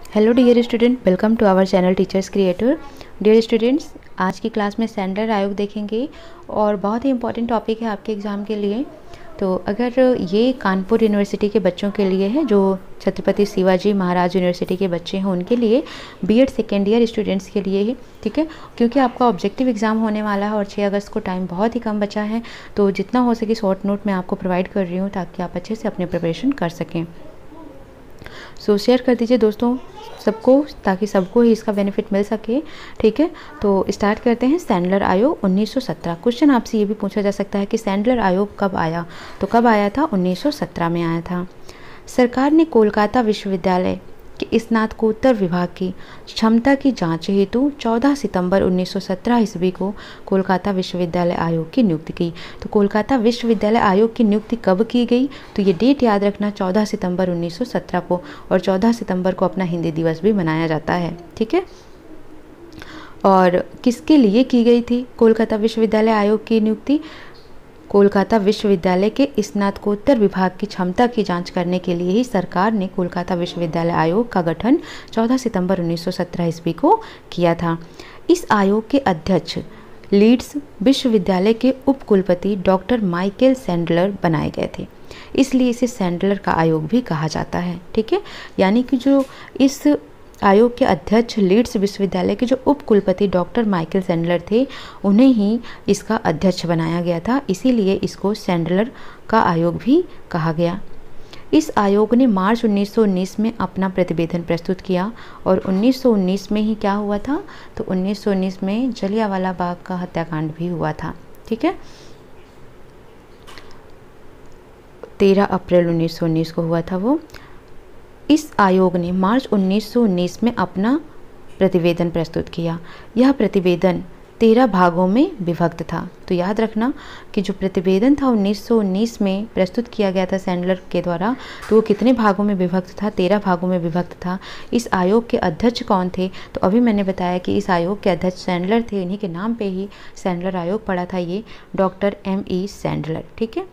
Hello dear student, welcome to our channel teachers creator. Dear students, आज की class में Sandler आयोग देखेंगे और बहुत ही इंपॉर्टेंट टॉपिक है आपके एग्ज़ाम के लिए। तो अगर ये कानपुर यूनिवर्सिटी के बच्चों के लिए है, जो छत्रपति शिवाजी महाराज यूनिवर्सिटी के बच्चे हैं उनके लिए, बीएड सेकेंड ईयर स्टूडेंट्स के लिए ही, ठीक है। क्योंकि आपका ऑब्जेक्टिव एग्ज़ाम होने वाला है और 6 अगस्त को टाइम बहुत ही कम बचा है, तो जितना हो सके शॉर्ट नोट मैं आपको प्रोवाइड कर रही हूँ ताकि आप अच्छे से अपने प्रिपरेशन कर सकें। सो शेयर कर दीजिए दोस्तों सबको, ताकि सबको ही इसका बेनिफिट मिल सके, ठीक है। तो स्टार्ट करते हैं। सैंडलर आयोग 1917। क्वेश्चन आपसे ये भी पूछा जा सकता है कि सैंडलर आयोग कब आया, तो कब आया था? 1917 में आया था। सरकार ने कोलकाता विश्वविद्यालय के स्नातकोत्तर विभाग की क्षमता की जांच हेतु 14 सितंबर 1917 ईस्वी को कोलकाता विश्वविद्यालय आयोग की नियुक्ति की। तो कोलकाता विश्वविद्यालय आयोग की नियुक्ति कब की गई? तो ये डेट याद रखना, 14 सितंबर 1917 को। और 14 सितंबर को अपना हिंदी दिवस भी मनाया जाता है, ठीक है। और किसके लिए की गई थी कोलकाता विश्वविद्यालय आयोग की नियुक्ति? कोलकाता विश्वविद्यालय के स्नातकोत्तर विभाग की क्षमता की जांच करने के लिए ही सरकार ने कोलकाता विश्वविद्यालय आयोग का गठन 14 सितंबर 1917 ईस्वी को किया था। इस आयोग के अध्यक्ष लीड्स विश्वविद्यालय के उपकुलपति डॉक्टर माइकल सैंडलर बनाए गए थे, इसलिए इसे सैंडलर का आयोग भी कहा जाता है, ठीक है। यानी कि जो इस आयोग के अध्यक्ष लीड्स विश्वविद्यालय के जो उप कुलपति डॉक्टर माइकल सैंडलर थे, उन्हें ही इसका अध्यक्ष बनाया गया था, इसीलिए इसको सैंडलर का आयोग भी कहा गया। इस आयोग ने मार्च 1919 में अपना प्रतिवेदन प्रस्तुत किया और 1919 में ही क्या हुआ था? तो 1919 में जलियांवाला बाग का हत्याकांड भी हुआ था, ठीक है। 13 अप्रैल 1919 को हुआ था वो। इस आयोग ने मार्च 1919 में अपना प्रतिवेदन प्रस्तुत किया। यह प्रतिवेदन 13 भागों में विभक्त था। तो याद रखना कि जो प्रतिवेदन था 1919 में प्रस्तुत किया गया था सैंडलर के द्वारा, तो वो कितने भागों में विभक्त था? 13 भागों में विभक्त था। इस आयोग के अध्यक्ष कौन थे? तो अभी मैंने बताया कि इस आयोग के अध्यक्ष सैंडलर थे, इन्हीं के नाम पे ही सैंडलर आयोग पड़ा था, ये डॉक्टर M.E. सैंडलर, ठीक है।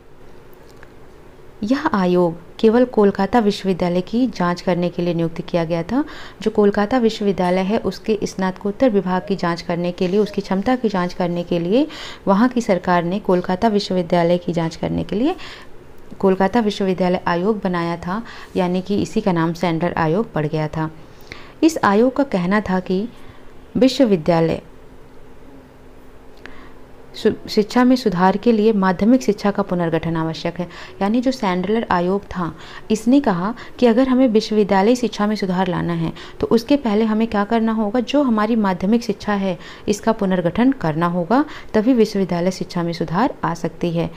यह आयोग केवल कोलकाता विश्वविद्यालय की जांच करने के लिए नियुक्त किया गया था। जो कोलकाता विश्वविद्यालय है उसके स्नातकोत्तर विभाग की जांच करने के लिए, उसकी क्षमता की जांच करने के लिए वहां की सरकार ने कोलकाता विश्वविद्यालय की जांच करने के लिए कोलकाता विश्वविद्यालय आयोग बनाया था, यानी कि इसी का नाम सैंडलर आयोग पड़ गया था। इस आयोग का कहना था कि विश्वविद्यालय शिक्षा में सुधार के लिए माध्यमिक शिक्षा का पुनर्गठन आवश्यक है। यानी जो सैंडलर आयोग था, इसने कहा कि अगर हमें विश्वविद्यालय शिक्षा में सुधार लाना है तो उसके पहले हमें क्या करना होगा? जो हमारी माध्यमिक शिक्षा है इसका पुनर्गठन करना होगा, तभी विश्वविद्यालय शिक्षा में सुधार आ सकती है।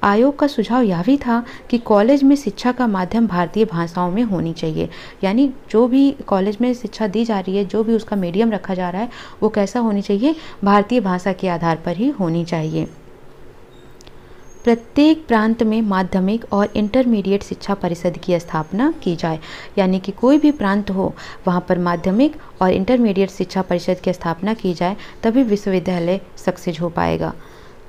आयोग का सुझाव यह भी था कि कॉलेज में शिक्षा का माध्यम भारतीय भाषाओं में होनी चाहिए। यानी जो भी कॉलेज में शिक्षा दी जा रही है, जो भी उसका मीडियम रखा जा रहा है, वो कैसा होनी चाहिए? भारतीय भाषा के आधार पर ही होनी चाहिए। प्रत्येक प्रांत में माध्यमिक और इंटरमीडिएट शिक्षा परिषद की स्थापना की जाए। यानी कि कोई भी प्रांत हो वहाँ पर माध्यमिक और इंटरमीडिएट शिक्षा परिषद की स्थापना की जाए, तभी विश्वविद्यालय सक्सेस हो पाएगा।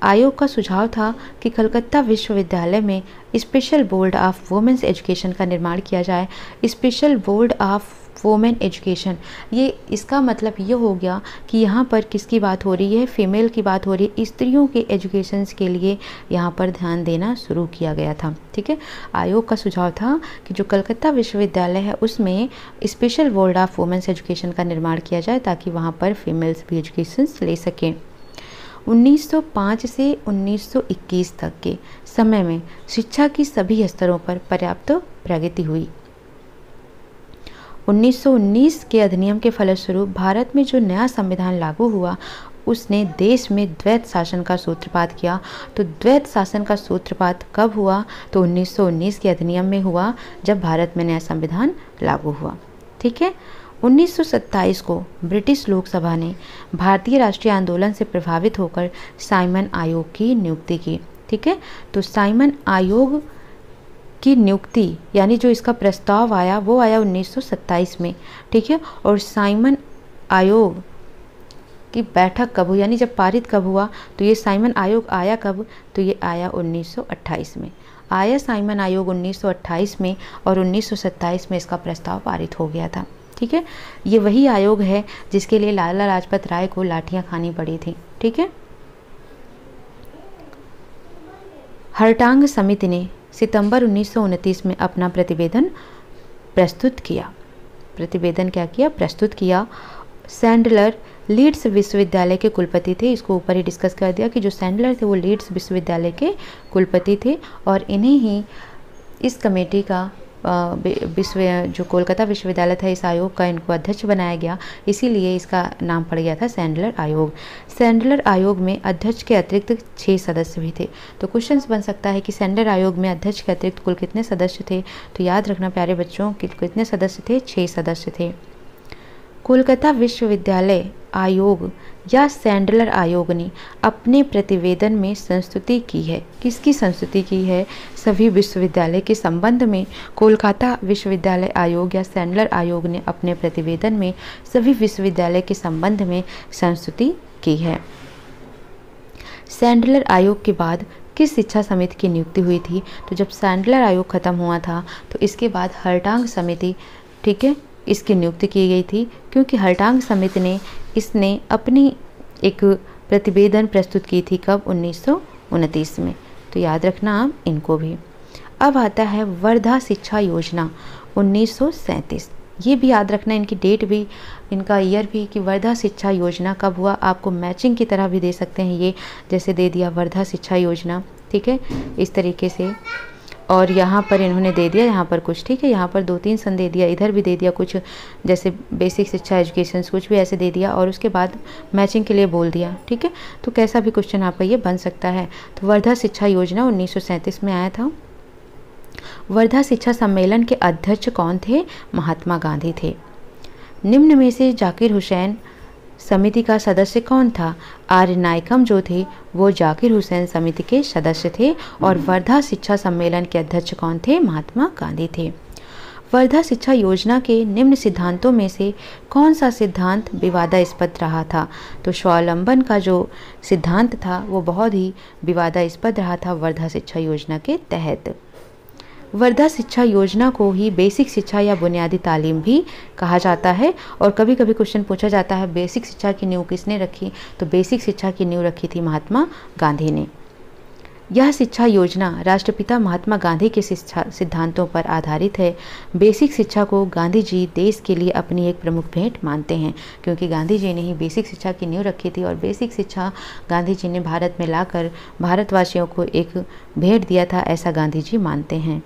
आयोग का सुझाव था कि कलकत्ता विश्वविद्यालय में special board of women's education का निर्माण किया जाए। Special board of women education, ये इसका मतलब ये हो गया कि यहाँ पर किसकी बात हो रही है? फीमेल की बात हो रही है। स्त्रियों के एजुकेशन के लिए यहाँ पर ध्यान देना शुरू किया गया था, ठीक है। आयोग का सुझाव था कि जो कलकत्ता विश्वविद्यालय है उसमें special board of women's education का निर्माण किया जाए, ताकि वहाँ पर फीमेल्स भी एजुकेशन ले सकें। 1905 से 1921 तक के समय में शिक्षा की सभी स्तरों पर पर्याप्त प्रगति हुई। 1919 के अधिनियम के फलस्वरूप भारत में जो नया संविधान लागू हुआ, उसने देश में द्वैत शासन का सूत्रपात किया। तो द्वैत शासन का सूत्रपात कब हुआ? तो 1919 के अधिनियम में हुआ, जब भारत में नया संविधान लागू हुआ, ठीक है। 1927 को ब्रिटिश लोकसभा ने भारतीय राष्ट्रीय आंदोलन से प्रभावित होकर साइमन आयोग की नियुक्ति की, ठीक है। तो साइमन आयोग की नियुक्ति, यानी जो इसका प्रस्ताव आया, वो आया 1927 में, ठीक है। और साइमन आयोग की बैठक कब हुई, यानी जब पारित कब हुआ? तो ये साइमन आयोग आया कब? तो ये आया 1928 में। आया साइमन आयोग 1928 में और 1927 में इसका प्रस्ताव पारित हो गया था, ठीक है, ये वही आयोग है जिसके लिए लाला लाजपत राय को लाठियां खानी पड़ी थी। ठीक है, हरटांग समिति ने सितंबर 1929 में अपना प्रतिवेदन प्रस्तुत किया। प्रतिवेदन क्या किया? प्रस्तुत किया। सैंडलर लीड्स विश्वविद्यालय के कुलपति थे। इसको ऊपर ही डिस्कस कर दिया कि जो सैंडलर थे वो लीड्स विश्वविद्यालय के कुलपति थे और इन्हें ही इस कमेटी का जो कोलकाता विश्वविद्यालय था, इस आयोग का इनको अध्यक्ष बनाया गया, इसीलिए इसका नाम पड़ गया था सैंडलर आयोग। सैंडलर आयोग में अध्यक्ष के अतिरिक्त 6 सदस्य भी थे। तो क्वेश्चंस बन सकता है कि सैंडलर आयोग में अध्यक्ष के अतिरिक्त कुल कितने सदस्य थे? तो याद रखना प्यारे बच्चों कि कितने सदस्य थे? 6 सदस्य थे। कोलकाता विश्वविद्यालय आयोग या सैंडलर आयोग ने अपने प्रतिवेदन में संस्तुति की है। किसकी संस्तुति की है? सभी विश्वविद्यालय के संबंध में कोलकाता विश्वविद्यालय आयोग या सैंडलर आयोग ने अपने प्रतिवेदन में सभी विश्वविद्यालय के संबंध में संस्तुति की है। सैंडलर आयोग के बाद किस शिक्षा समिति की नियुक्ति हुई थी? तो जब सैंडलर आयोग खत्म हुआ था तो इसके बाद हरटांग समिति, ठीक है, इसकी नियुक्ति की गई थी, क्योंकि हरटांग समिति ने इसने अपनी एक प्रतिवेदन प्रस्तुत की थी। कब? 1929 में। तो याद रखना आप इनको भी। अब आता है वर्धा शिक्षा योजना 1937। ये भी याद रखना, इनकी डेट भी, इनका ईयर भी, कि वर्धा शिक्षा योजना कब हुआ। आपको मैचिंग की तरह भी दे सकते हैं ये, जैसे दे दिया वर्धा शिक्षा योजना, ठीक है, इस तरीके से। और यहाँ पर इन्होंने दे दिया, यहाँ पर कुछ, ठीक है, यहाँ पर 2-3 सन दे दिया, इधर भी दे दिया कुछ, जैसे बेसिक शिक्षा एजुकेशन कुछ भी ऐसे दे दिया और उसके बाद मैचिंग के लिए बोल दिया। ठीक है, तो कैसा भी क्वेश्चन आपका ये बन सकता है। तो वर्धा शिक्षा योजना 1937 में आया था। वर्धा शिक्षा सम्मेलन के अध्यक्ष कौन थे? महात्मा गांधी थे। निम्न में से जाकिर हुसैन समिति का सदस्य कौन था? आर्य नायकम जो थे वो जाकिर हुसैन समिति के सदस्य थे। और वर्धा शिक्षा सम्मेलन के अध्यक्ष कौन थे? महात्मा गांधी थे। वर्धा शिक्षा योजना के निम्न सिद्धांतों में से कौन सा सिद्धांत विवादास्पद रहा था? तो स्वावलंबन का जो सिद्धांत था वो बहुत ही विवादास्पद रहा था वर्धा शिक्षा योजना के तहत। वर्धा शिक्षा योजना को ही बेसिक शिक्षा या बुनियादी तालीम भी कहा जाता है। और कभी कभी क्वेश्चन पूछा जाता है बेसिक शिक्षा की नींव किसने रखी? तो बेसिक शिक्षा की नींव रखी थी महात्मा गांधी ने। यह शिक्षा योजना राष्ट्रपिता महात्मा गांधी के सिद्धांतों पर आधारित है। बेसिक शिक्षा को गांधी जी देश के लिए अपनी एक प्रमुख भेंट मानते हैं, क्योंकि गांधी जी ने ही बेसिक शिक्षा की नींव रखी थी और बेसिक शिक्षा गांधी जी ने भारत में लाकर भारतवासियों को एक भेंट दिया था, ऐसा गांधी जी मानते हैं।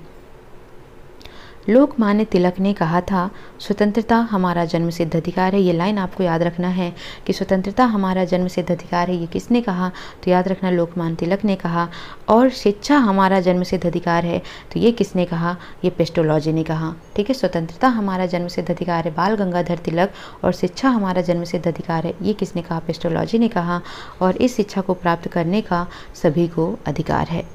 लोकमान्य तिलक ने कहा था स्वतंत्रता हमारा जन्मसिद्ध अधिकार है। ये लाइन आपको याद रखना है कि स्वतंत्रता हमारा जन्मसिद्ध अधिकार है। ये किसने कहा? तो याद रखना लोकमान्य तिलक ने कहा। और शिक्षा हमारा जन्मसिद्ध अधिकार है, तो ये किसने कहा? ये पेस्टोलॉजी ने कहा। ठीक है, स्वतंत्रता हमारा जन्मसिद्ध अधिकार है बाल गंगाधर तिलक, और शिक्षा हमारा जन्मसिद्ध अधिकार है, ये किसने कहा? पेस्टोलॉजी ने कहा। और इस शिक्षा को प्राप्त करने का सभी को अधिकार है।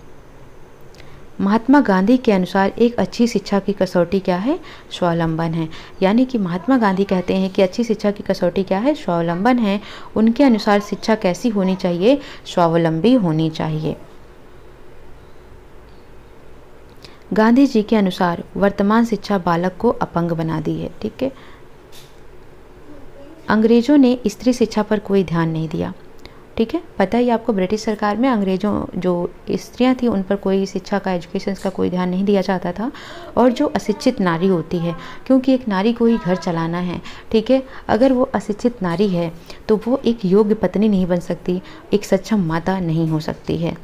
महात्मा गांधी के अनुसार एक अच्छी शिक्षा की कसौटी क्या है? स्वावलंबन है। यानी कि महात्मा गांधी कहते हैं कि अच्छी शिक्षा की कसौटी क्या है? स्वावलंबन है। उनके अनुसार शिक्षा कैसी होनी चाहिए? स्वावलंबी होनी चाहिए। गांधी जी के अनुसार वर्तमान शिक्षा बालक को अपंग बना दी है। ठीक है, अंग्रेजों ने स्त्री शिक्षा पर कोई ध्यान नहीं दिया। ठीक है, पता ही आपको ब्रिटिश सरकार में अंग्रेजों जो स्त्रियां थी उन पर कोई शिक्षा का एजुकेशन का कोई ध्यान नहीं दिया जाता था। और जो अशिक्षित नारी होती है, क्योंकि एक नारी को ही घर चलाना है, ठीक है, अगर वो अशिक्षित नारी है तो वो एक योग्य पत्नी नहीं बन सकती, एक सक्षम माता नहीं हो सकती है।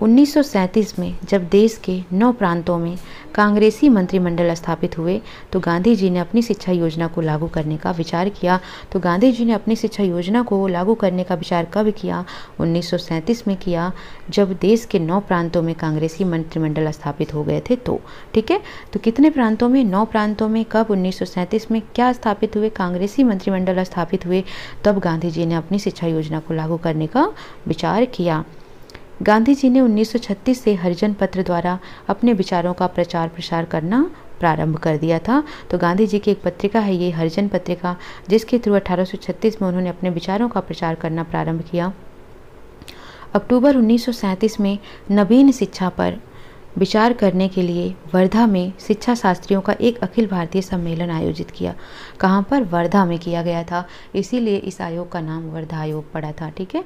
1937 में जब देश के 9 प्रांतों में कांग्रेसी मंत्रिमंडल स्थापित हुए तो गांधी जी ने अपनी शिक्षा योजना को लागू करने का विचार किया। तो गांधी जी ने अपनी शिक्षा योजना को लागू करने का विचार कब किया? 1937 में किया, जब देश के 9 प्रांतों में कांग्रेसी मंत्रिमंडल स्थापित हो गए थे तो। ठीक है, तो कितने प्रांतों में? 9 प्रांतों में। कब? 1937 में क्या स्थापित हुए? कांग्रेसी मंत्रिमंडल स्थापित हुए, तब गांधी जी ने अपनी शिक्षा योजना को लागू करने का विचार किया। गांधी जी ने 1936 से हरिजन पत्र द्वारा अपने विचारों का प्रचार प्रसार करना प्रारंभ कर दिया था। तो गांधी जी की एक पत्रिका है ये हरिजन पत्रिका, जिसके थ्रू 1836 में उन्होंने अपने विचारों का प्रचार करना प्रारंभ किया। अक्टूबर 1937 में नवीन शिक्षा पर विचार करने के लिए वर्धा में शिक्षा शास्त्रियों का एक अखिल भारतीय सम्मेलन आयोजित किया। कहाँ पर? वर्धा में किया गया था, इसीलिए इस आयोग का नाम वर्धा आयोग पड़ा था। ठीक है,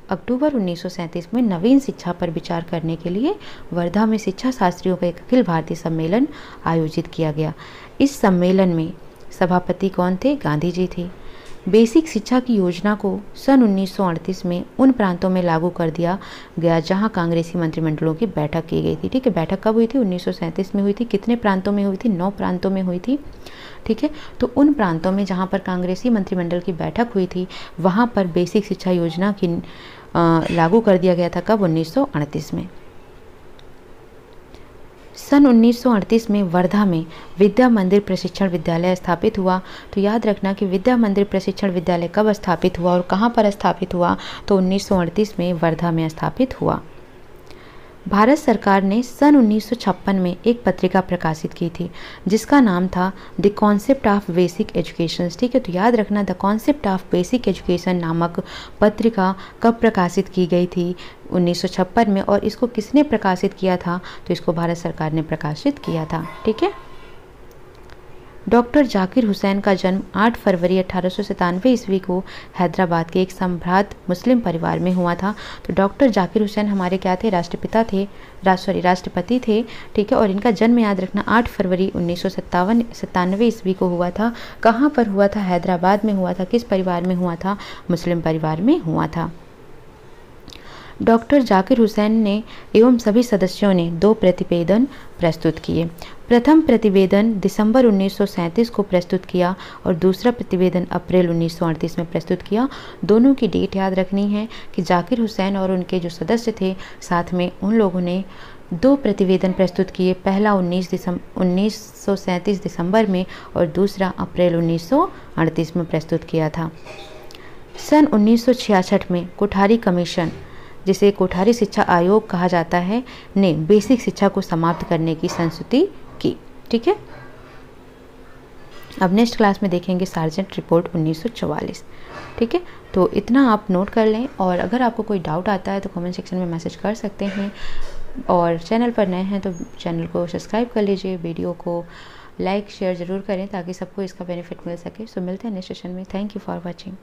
अक्टूबर 1937 में नवीन शिक्षा पर विचार करने के लिए वर्धा में शिक्षा शास्त्रियों का एक अखिल भारतीय सम्मेलन आयोजित किया गया। इस सम्मेलन में सभापति कौन थे? गांधी जी थे। बेसिक शिक्षा की योजना को सन 1938 में उन प्रांतों में लागू कर दिया गया जहां कांग्रेसी मंत्रिमंडलों की बैठक की गई थी। ठीक है, बैठक कब हुई थी? 1937 में हुई थी। कितने प्रांतों में हुई थी? 9 प्रांतों में हुई थी। ठीक है, तो उन प्रांतों में जहां पर कांग्रेसी मंत्रिमंडल की बैठक हुई थी वहां पर बेसिक शिक्षा योजना की लागू कर दिया गया था। कब? 1938 में। सन 1938 में वर्धा में विद्या मंदिर प्रशिक्षण विद्यालय स्थापित हुआ। तो याद रखना कि विद्या मंदिर प्रशिक्षण विद्यालय कब स्थापित हुआ और कहाँ पर स्थापित हुआ? तो 1938 में वर्धा में स्थापित हुआ। भारत सरकार ने सन 1956 में एक पत्रिका प्रकाशित की थी जिसका नाम था the concept of basic education. ठीक है, तो याद रखना the concept of basic education नामक पत्रिका कब प्रकाशित की गई थी? 1956 में। और इसको किसने प्रकाशित किया था? तो इसको भारत सरकार ने प्रकाशित किया था। ठीक है, डॉक्टर जाकिर हुसैन का जन्म 8 फरवरी 1897 ईस्वी को हैदराबाद के एक संभ्रांत मुस्लिम परिवार में हुआ था। तो डॉक्टर जाकिर हुसैन हमारे क्या थे? राष्ट्रपति थे। ठीक है, और इनका जन्म याद रखना 8 फरवरी 1997 ईस्वी को हुआ था। कहाँ पर हुआ था? हैदराबाद में हुआ था। किस परिवार में हुआ था? मुस्लिम परिवार में हुआ था। डॉक्टर जाकिर हुसैन ने एवं सभी सदस्यों ने 2 प्रतिवेदन प्रस्तुत किए। प्रथम प्रतिवेदन दिसंबर 1937 को प्रस्तुत किया और दूसरा प्रतिवेदन अप्रैल 1938 में प्रस्तुत किया। दोनों की डेट याद रखनी है कि जाकिर हुसैन और उनके जो सदस्य थे साथ में उन लोगों ने 2 प्रतिवेदन प्रस्तुत किए। पहला 1937 दिसंबर में और दूसरा अप्रैल 1938 में प्रस्तुत किया था। सन 1966 में कोठारी कमीशन, जिसे कोठारी शिक्षा आयोग कहा जाता है, ने बेसिक शिक्षा को समाप्त करने की संस्तुति की। ठीक है, अब नेक्स्ट क्लास में देखेंगे सार्जेंट रिपोर्ट 1944। ठीक है, तो इतना आप नोट कर लें और अगर आपको कोई डाउट आता है तो कमेंट सेक्शन में मैसेज कर सकते हैं और चैनल पर नए हैं तो चैनल को सब्सक्राइब कर लीजिए, वीडियो को लाइक शेयर ज़रूर करें ताकि सबको इसका बेनिफिट मिल सके। सो मिलते हैं नेक्स्ट सेशन में। Thank you for watching.